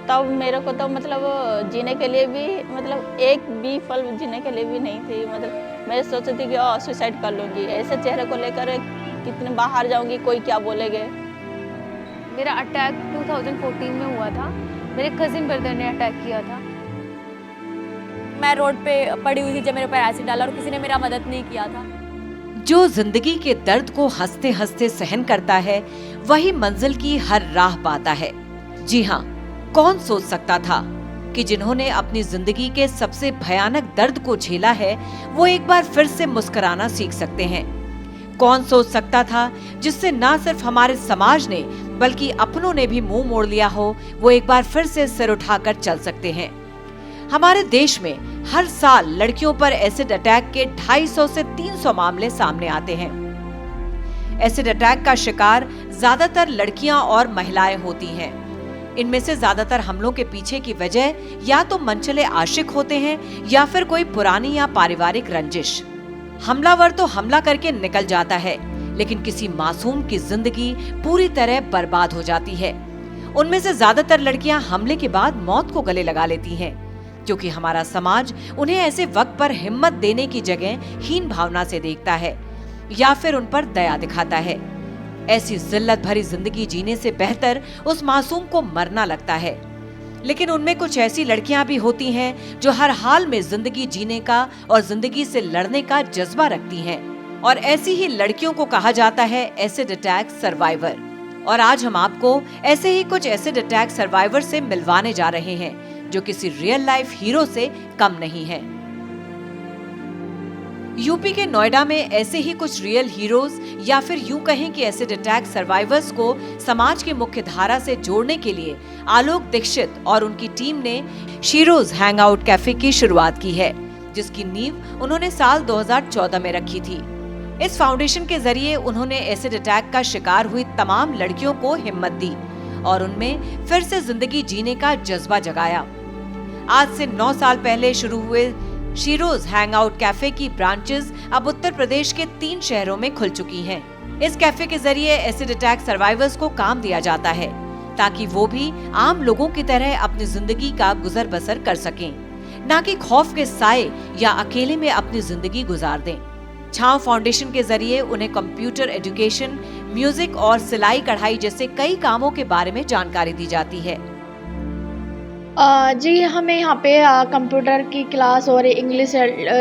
तब मेरे को तो मतलब जीने के लिए भी मतलब एक भी पल जीने के लिए भी नहीं थी। मतलब मैं सोचती थी कि सुसाइड कर लूँगी। ऐसे चेहरे को लेकर कितने बाहर जाऊँगी, कोई क्या बोलेंगे। मेरा अटैक 2014 में हुआ था। मेरे कजिन ब्रदर ने अटैक किया था। मैं रोड पे पड़ी हुई थी जब मेरे ऊपर एसिड डाला और किसी ने मेरा मदद नहीं किया था। जो जिंदगी के दर्द को हंसते हंसते सहन करता है, वही मंजिल की हर राह पाता है। जी हाँ, कौन सोच सकता था कि जिन्होंने अपनी जिंदगी के सबसे भयानक दर्द को झेला है, वो एक बार फिर से मुस्कुराना सीख सकते हैं। कौन सोच सकता था जिससे ना सिर्फ हमारे समाज ने बल्कि अपनों ने भी मुंह मोड़ लिया हो, वो एक बार फिर से सिर उठाकर चल सकते हैं। हमारे देश में हर साल लड़कियों पर एसिड अटैक के 250 से 300 मामले सामने आते हैं। एसिड अटैक का शिकार ज्यादातर लड़कियां और महिलाएं होती हैं। इनमें से ज्यादातर हमलों के पीछे की वजह या तो मनचले आशिक होते हैं या फिर कोई पुरानी या पारिवारिक रंजिश। हमलावर तो हमला करके निकल जाता है, लेकिन किसी मासूम की जिंदगी पूरी तरह बर्बाद हो जाती है। उनमें से ज्यादातर लड़कियां हमले के बाद मौत को गले लगा लेती हैं, क्योंकि हमारा समाज उन्हें ऐसे वक्त पर हिम्मत देने की जगह हीन भावना से देखता है या फिर उन पर दया दिखाता है। ऐसी जिल्लत भरी जिंदगी जीने से बेहतर उस मासूम को मरना लगता है। लेकिन उनमें कुछ ऐसी लड़कियां भी होती हैं जो हर हाल में जिंदगी जीने का और जिंदगी से लड़ने का जज्बा रखती हैं, और ऐसी ही लड़कियों को कहा जाता है एसिड अटैक सर्वाइवर। और आज हम आपको ऐसे ही कुछ एसिड अटैक सर्वाइवर से मिलवाने जा रहे हैं, जो किसी रियल लाइफ हीरो से कम नहीं है। यूपी के नोएडा में ऐसे ही कुछ रियल हीरोज या फिर यूं कहें कि एसिड अटैक सर्वाइवर्स को समाज की मुख्य धारा से जोड़ने के लिए आलोक दीक्षित और उनकी टीम ने शीरोज हैंगआउट कैफे की शुरुआत की है, जिसकी नींव उन्होंने साल 2014 में रखी थी। इस फाउंडेशन के जरिए उन्होंने एसिड अटैक का शिकार हुई तमाम लड़कियों को हिम्मत दी और उनमें फिर से जिंदगी जीने का जज्बा जगाया। आज से 9 साल पहले शुरू हुए शीरोज हैंगआउट कैफे की ब्रांचेस अब उत्तर प्रदेश के 3 शहरों में खुल चुकी हैं। इस कैफे के जरिए एसिड अटैक सर्वाइवर्स को काम दिया जाता है, ताकि वो भी आम लोगों की तरह अपनी जिंदगी का गुजर बसर कर सकें, ना कि खौफ के साए या अकेले में अपनी जिंदगी गुजार दें। छांव फाउंडेशन के जरिए उन्हें कंप्यूटर एजुकेशन, म्यूजिक और सिलाई कढ़ाई जैसे कई कामों के बारे में जानकारी दी जाती है। जी, हमें यहाँ पे कंप्यूटर की क्लास और इंग्लिश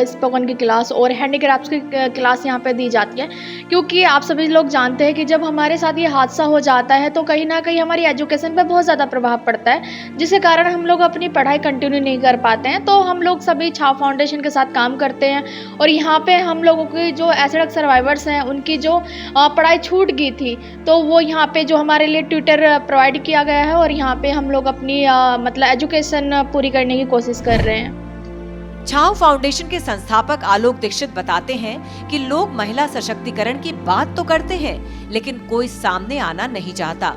स्पोकन की क्लास और हैंडीक्राफ्ट्स की क्लास यहाँ पे दी जाती है, क्योंकि आप सभी लोग जानते हैं कि जब हमारे साथ ये हादसा हो जाता है तो कहीं ना कहीं हमारी एजुकेशन पे बहुत ज़्यादा प्रभाव पड़ता है, जिसके कारण हम लोग अपनी पढ़ाई कंटिन्यू नहीं कर पाते हैं। तो हम लोग सभी छाव फाउंडेशन के साथ काम करते हैं और यहाँ पे हम लोगों की जो एसिड अटैक सर्वाइवर्स हैं उनकी जो पढ़ाई छूट गई थी, तो वो यहाँ पे जो हमारे लिए ट्यूटर प्रोवाइड किया गया है और यहाँ पे हम लोग अपनी मतलब एजुकेशन पूरी करने की कोशिश कर रहे हैं। छांव फाउंडेशन के संस्थापक आलोक दीक्षित बताते हैं कि लोग महिला सशक्तिकरण की बात तो करते हैं, लेकिन कोई सामने आना नहीं चाहता,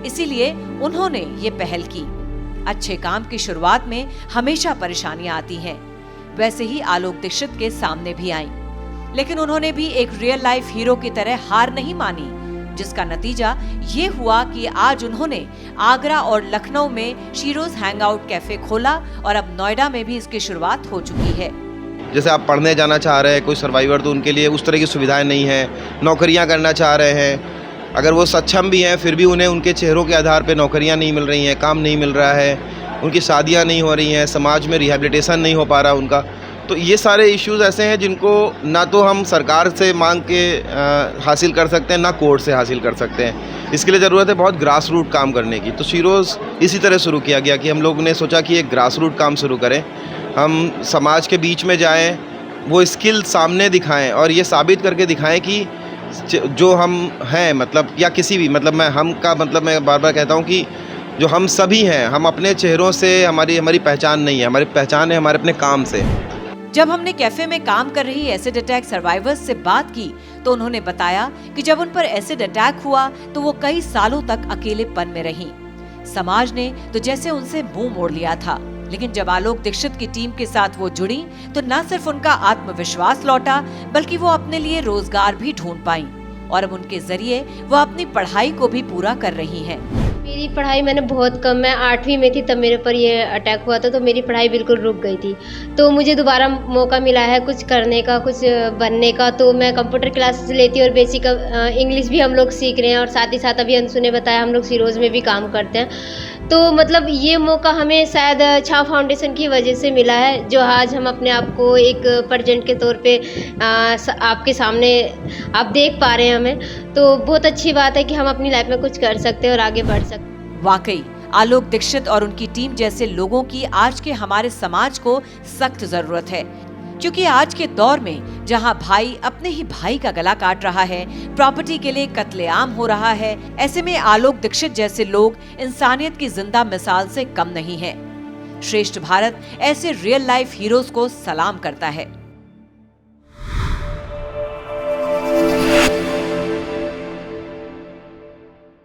इसीलिए उन्होंने ये पहल की। अच्छे काम की शुरुआत में हमेशा परेशानियां आती हैं, वैसे ही आलोक दीक्षित के सामने भी आईं, लेकिन उन्होंने भी एक रियल लाइफ हीरो की तरह हार नहीं मानी, जिसका नतीजा ये हुआ कि आज उन्होंने आगरा और लखनऊ में शीरोज हैंगआउट कैफे खोला और अब नोएडा में भी इसकी शुरुआत हो चुकी है। जैसे आप पढ़ने जाना चाह रहे हैं कोई सर्वाइवर, तो उनके लिए उस तरह की सुविधाएं नहीं है। नौकरियां करना चाह रहे हैं, अगर वो सक्षम भी हैं फिर भी उन्हें उनके चेहरों के आधार पर नौकरियां नहीं मिल रही हैं, काम नहीं मिल रहा है, उनकी शादियाँ नहीं हो रही हैं, समाज में रिहेबिलिटेशन नहीं हो पा रहा उनका। तो ये सारे इश्यूज़ ऐसे हैं जिनको ना तो हम सरकार से मांग के हासिल कर सकते हैं, ना कोर्ट से हासिल कर सकते हैं। इसके लिए ज़रूरत है बहुत ग्रास रूट काम करने की। तो शीरोज़ इसी तरह शुरू किया गया कि हम लोगों ने सोचा कि एक ग्रास रूट काम शुरू करें, हम समाज के बीच में जाएं, वो स्किल सामने दिखाएं और ये साबित करके दिखाएं कि जो हम हैं, मतलब या किसी भी, मतलब मैं हम का मतलब मैं बार बार कहता हूँ कि जो हम सभी हैं, हम अपने चेहरों से हमारी पहचान नहीं है, हमारी पहचान है हमारे अपने काम से। जब हमने कैफे में काम कर रही एसिड अटैक सर्वाइवर्स से बात की तो उन्होंने बताया कि जब उन पर एसिड अटैक हुआ तो वो कई सालों तक अकेलेपन में रहीं। समाज ने तो जैसे उनसे मुंह मोड़ लिया था, लेकिन जब आलोक दीक्षित की टीम के साथ वो जुड़ी तो न सिर्फ उनका आत्मविश्वास लौटा, बल्कि वो अपने लिए रोजगार भी ढूंढ पाईं और अब उनके जरिए वो अपनी पढ़ाई को भी पूरा कर रही हैं। मेरी पढ़ाई मैंने बहुत कम, मैं 8वीं में थी तब मेरे पर ये अटैक हुआ था, तो मेरी पढ़ाई बिल्कुल रुक गई थी। तो मुझे दोबारा मौका मिला है कुछ करने का, कुछ बनने का, तो मैं कंप्यूटर क्लासेस लेती हूँ और बेसिक इंग्लिश भी हम लोग सीख रहे हैं और साथ ही साथ अभी अंशु ने बताया हम लोग सीरोज़ में भी काम करते हैं। तो मतलब ये मौका हमें शायद छाव फाउंडेशन की वजह से मिला है, जो आज हम अपने आप को एक प्रेजेंट के तौर पे आपके सामने आप देख पा रहे हैं हमें। तो बहुत अच्छी बात है कि हम अपनी लाइफ में कुछ कर सकते हैं और आगे बढ़ सकते हैं। वाकई आलोक दीक्षित और उनकी टीम जैसे लोगों की आज के हमारे समाज को सख्त जरूरत है, क्योंकि आज के दौर में जहां भाई अपने ही भाई का गला काट रहा है, प्रॉपर्टी के लिए कत्लेआम हो रहा है, ऐसे में आलोक दीक्षित जैसे लोग इंसानियत की जिंदा मिसाल से कम नहीं हैं। श्रेष्ठ भारत ऐसे रियल लाइफ हीरोज को सलाम करता है।